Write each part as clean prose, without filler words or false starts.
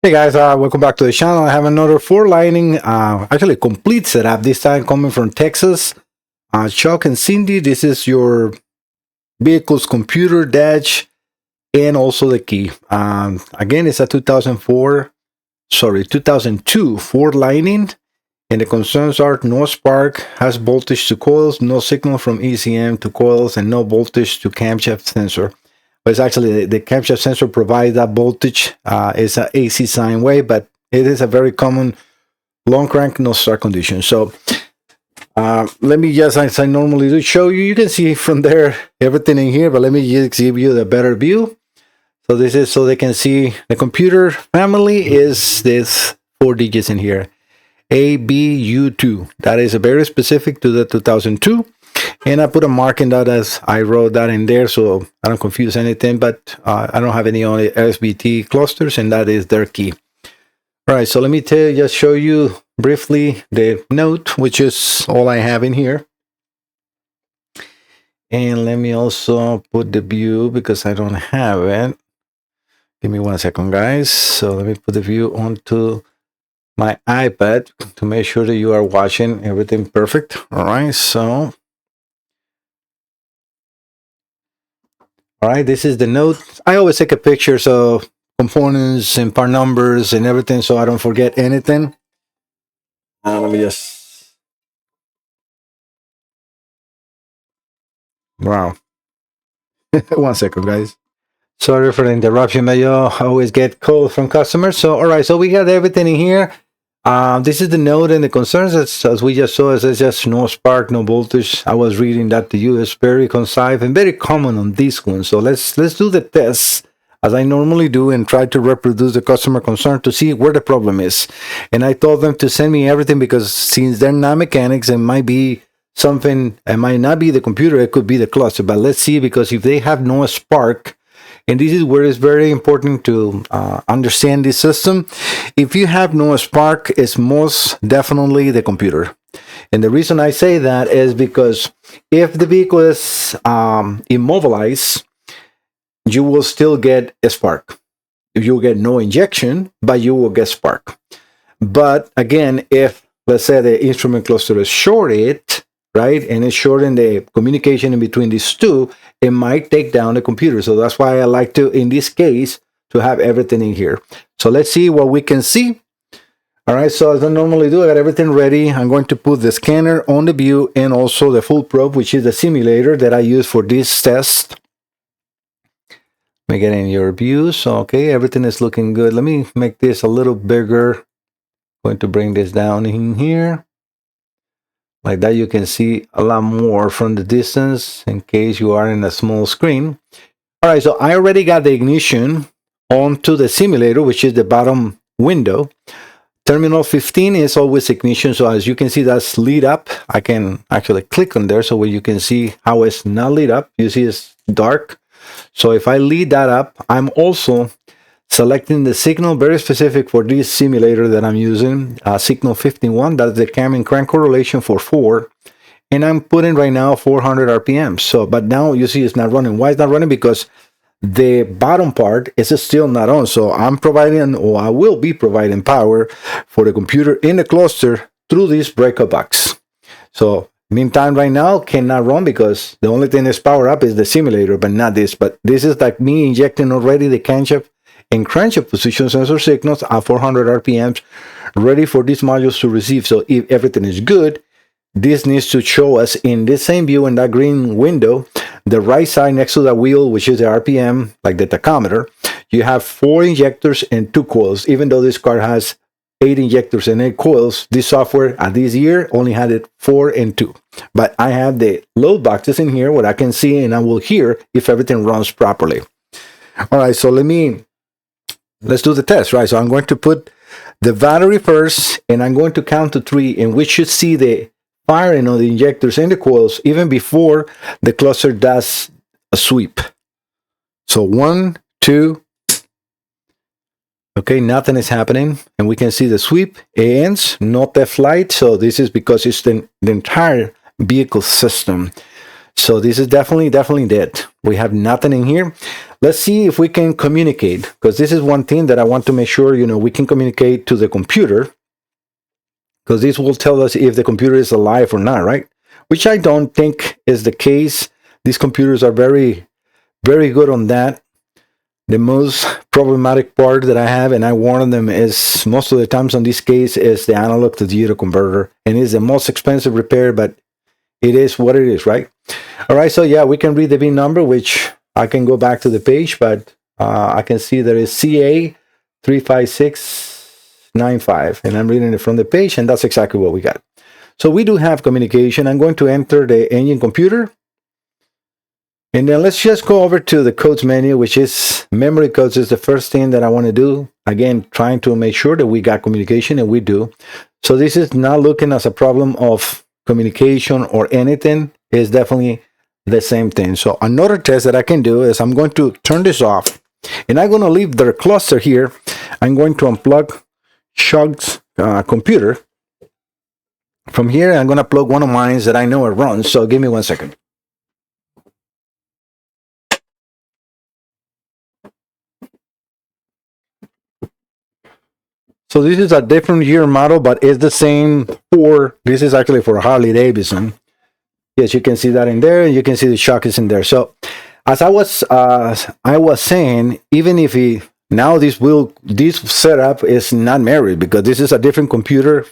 Hey guys, welcome back to the channel. I have another four lining, actually complete setup, this time coming from Texas. Chuck and Cindy, this is your vehicle's computer dash and also the key. Again, it's a 2002 Ford Lightning, and the concerns are no spark, has voltage to coils, no signal from ECM to coils, and no voltage to camshaft sensor. But it's actually the camshaft sensor provides that voltage. It's an AC sine wave, but it is a very common long crank no start condition. So let me just, as I normally do, show you. You can see from there everything in here, but let me just give you the better view. So this is so they can see the computer family is this 4 digits in here, ABU2. That is very specific to the 2002. And I put a mark in that as I wrote that in there so I don't confuse anything, but I don't have any only SBT clusters, and that is their key. All right, so let me just show you briefly the note, which is all I have in here. And let me also put the view because I don't have it. Give me 1 second, guys. So let me put the view onto my iPad to make sure that you are watching everything perfect. All right, so... All right, this is the note. I always take a pictures of components and part numbers and everything so I don't forget anything. Let me just... Wow. 1 second, guys. Sorry for the interruption, but you always get calls from customers. So, all right, so we got everything in here. This is the note and the concerns. As we just saw, it's just no spark, no voltage. I was reading that to you. It's very concise and very common on this one. So let's do the test as I normally do and try to reproduce the customer concern to see where the problem is. And I told them to send me everything because since they're not mechanics, it might be something. It might not be the computer. It could be the cluster. But let's see, because if they have no spark, and this is where it's very important to understand this system. If you have no spark, it's most definitely the computer. And the reason I say that is because if the vehicle is immobilized, you will still get a spark. You'll get no injection, but you will get spark. But again, if, let's say, the instrument cluster is shorted, right, and it's shorting the communication in between these two, it might take down the computer. So that's why I like to, in this case, to have everything in here. So let's see what we can see. All right, so as I normally do, I got everything ready. I'm going to put the scanner on the view and also the full probe, which is the simulator that I use for this test. Let me get in your view. So, okay, everything is looking good. Let me make this a little bigger. Going to bring this down in here. Like that, you can see a lot more from the distance in case you are in a small screen. All right, so I already got the ignition onto the simulator, which is the bottom window. Terminal 15 is always ignition, so as you can see, that's lit up. I can actually click on there so where you can see how it's not lit up. You see it's dark. So if I lit that up, I'm also selecting the signal very specific for this simulator that I'm using, signal 51. That's the cam and crank correlation for 4, and I'm putting right now 400 RPM. So, but now you see it's not running. Why it's not running? Because the bottom part is still not on. So I'm providing, or I will be providing power for the computer in the cluster through this breaker box. So meantime, right now cannot run because the only thing that's power up is the simulator, but not this. But this is like me injecting already the camshaft and crankshaft position sensor signals at 400 RPMs, ready for these modules to receive. So if everything is good, this needs to show us in this same view in that green window, the right side next to the wheel, which is the RPM, like the tachometer, you have 4 injectors and 2 coils. Even though this car has 8 injectors and 8 coils, this software at this year only had it 4 and 2. But I have the load boxes in here where I can see and I will hear if everything runs properly. All right, so let's do the test, right? So I'm going to put the battery first, and I'm going to count to 3, and we should see the firing of the injectors and the coils even before the cluster does a sweep. So 1, 2. Okay, nothing is happening, and we can see the sweep. It ends, not the flight. So this is because it's the entire vehicle system. So this is definitely dead. We have nothing in here. Let's see if we can communicate, because this is one thing that I want to make sure, we can communicate to the computer, because this will tell us if the computer is alive or not, right? Which I don't think is the case. These computers are very, very good on that. The most problematic part that I have, and I warn them, is most of the times on this case is the analog to digital converter, and it's the most expensive repair, but it is what it is, right? All right, so yeah, we can read the VIN number, which I can go back to the page, but I can see there is CA35695, and I'm reading it from the page, and that's exactly what we got. So we do have communication. I'm going to enter the engine computer. And then let's just go over to the codes menu, which is memory codes is the first thing that I want to do. Again, trying to make sure that we got communication, and we do. So this is not looking as a problem of communication or anything. It's definitely the same thing. So another test that I can do is I'm going to turn this off, and I'm going to leave their cluster here. I'm going to unplug Shug's computer. From here, I'm going to plug one of mine that I know it runs. So give me 1 second. So this is a different year model, but it's the same this is actually for Harley Davidson. Yes, you can see that in there, and you can see the shock is in there. So as I was saying, even if this setup is not married, because this is a different computer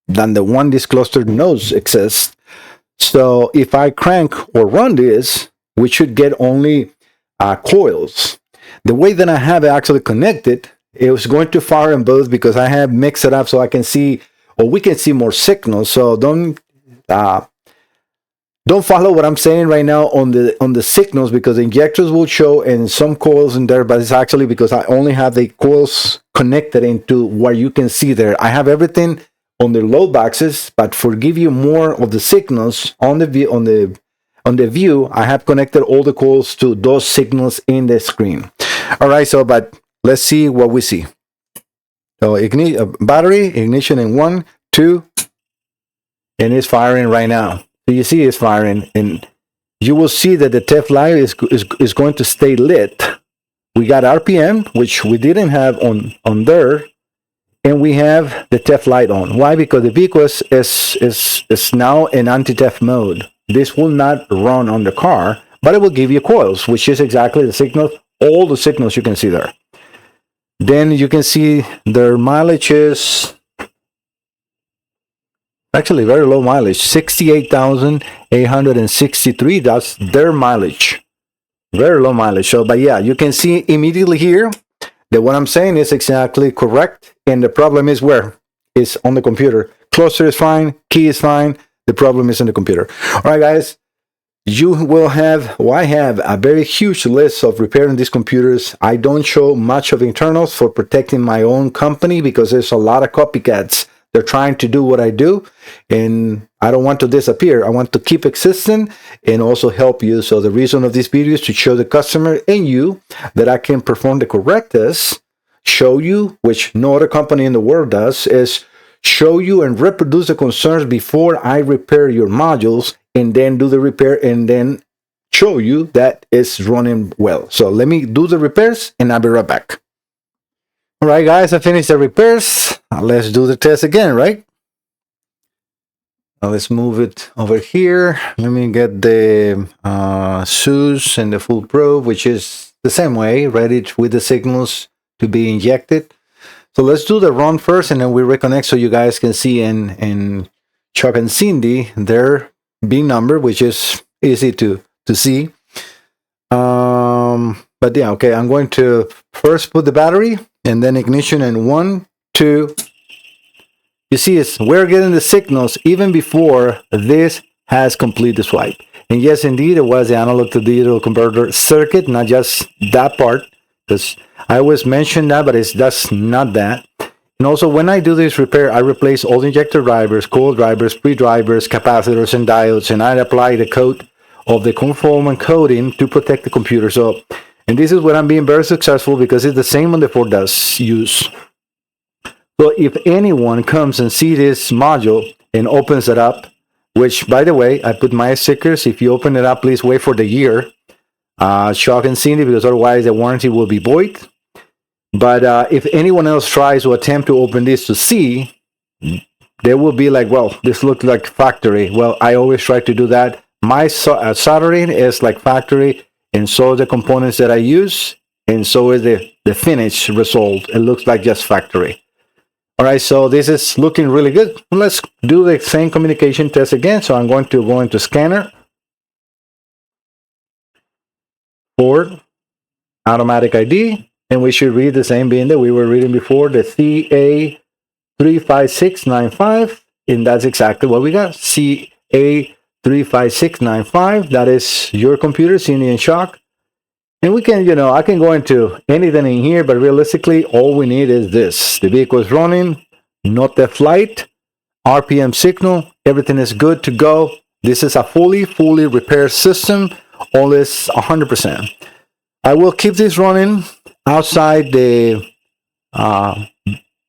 than the one this cluster knows exists. So if I crank or run this, we should get only coils. The way that I have it actually connected, it was going to fire in both, because I have mixed it up so I can see, or we can see more signals. So don't follow what I'm saying right now on the signals, because the injectors will show and some coils in there, but it's actually because I only have the coils connected into what you can see there. I have everything on the load boxes, but for give you more of the signals on the view, I have connected all the coils to those signals in the screen. All right, so but let's see what we see. So battery ignition in 1, 2, and it's firing right now. So you see it's firing, and you will see that the TEF light is going to stay lit. We got RPM, which we didn't have on there, and we have the TEF light on. Why? Because the vehicle is now in anti-TEF mode. This will not run on the car, but it will give you coils, which is exactly the signal, all the signals you can see there. Then you can see their mileage is actually very low mileage, 68,863. That's their mileage. Very low mileage. So, but yeah, you can see immediately here that what I'm saying is exactly correct. And the problem is where? It's on the computer. Cluster is fine. Key is fine. The problem is in the computer. All right, guys. You will have, I have a very huge list of repairing these computers. I don't show much of internals for protecting my own company, because there's a lot of copycats. They're trying to do what I do, and I don't want to disappear. I want to keep existing and also help you. So the reason of this video is to show the customer and you that I can perform the correct test, show you, which no other company in the world does, is show you and reproduce the concerns before I repair your modules, and then do the repair and then show you that it's running well. So let me do the repairs and I'll be right back. All right, guys, I finished the repairs. Let's do the test again, right? Now let's move it over here. Let me get the SUS and the full probe, which is the same way, ready with the signals to be injected. So let's do the run first, and then we reconnect so you guys can see in Chuck and Cindy their VIN number, which is easy to see. But yeah, okay, I'm going to first put the battery and then ignition in 1, 2. You see, we're getting the signals even before this has completed the swipe. And yes, indeed, it was the analog to digital converter circuit, not just that part, because I always mention that, but that's not that. And also, when I do this repair, I replace all the injector drivers, coil drivers, pre-drivers, capacitors, and diodes, and I apply the coat of the conformant coating to protect the computer. So, and this is where I'm being very successful, because it's the same on the Ford does use. So if anyone comes and see this module and opens it up, which, by the way, I put my stickers. If you open it up, please wait for the year. Shock and Cindy, because otherwise the warranty will be void. But if anyone else tries to attempt to open this to see, they will be like, well, this looks like factory. Well, I always try to do that. My soldering is like factory, and so the components that I use, and so is the finished result. It looks like just factory. All right, so this is looking really good. Let's do the same communication test again. So I'm going to go into scanner, Ford, automatic ID, and we should read the same bin that we were reading before, the CA35695, and that's exactly what we got. CA35695, that is your computer, Cindy and Shock. And we can, I can go into anything in here, but realistically, all we need is this. The vehicle is running, not the flight, RPM signal, everything is good to go. This is a fully repaired system, all is 100%. I will keep this running outside the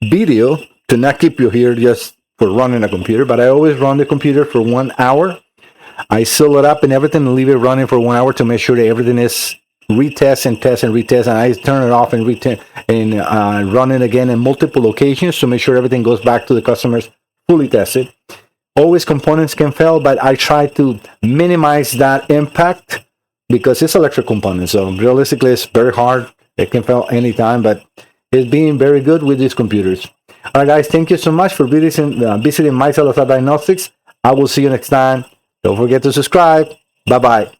video to not keep you here just for running a computer, but I always run the computer for 1 hour. I seal it up and everything and leave it running for 1 hour to make sure that everything is retest and test and retest, and I turn it off and run it again in multiple locations to make sure everything goes back to the customers fully tested. Always components can fail, but I try to minimize that impact because it's electric components. So realistically, it's very hard. It can fail anytime, but it's being very good with these computers. All right, guys, thank you so much for visiting My Salazar Diagnostics. I will see you next time. Don't forget to subscribe. Bye-bye.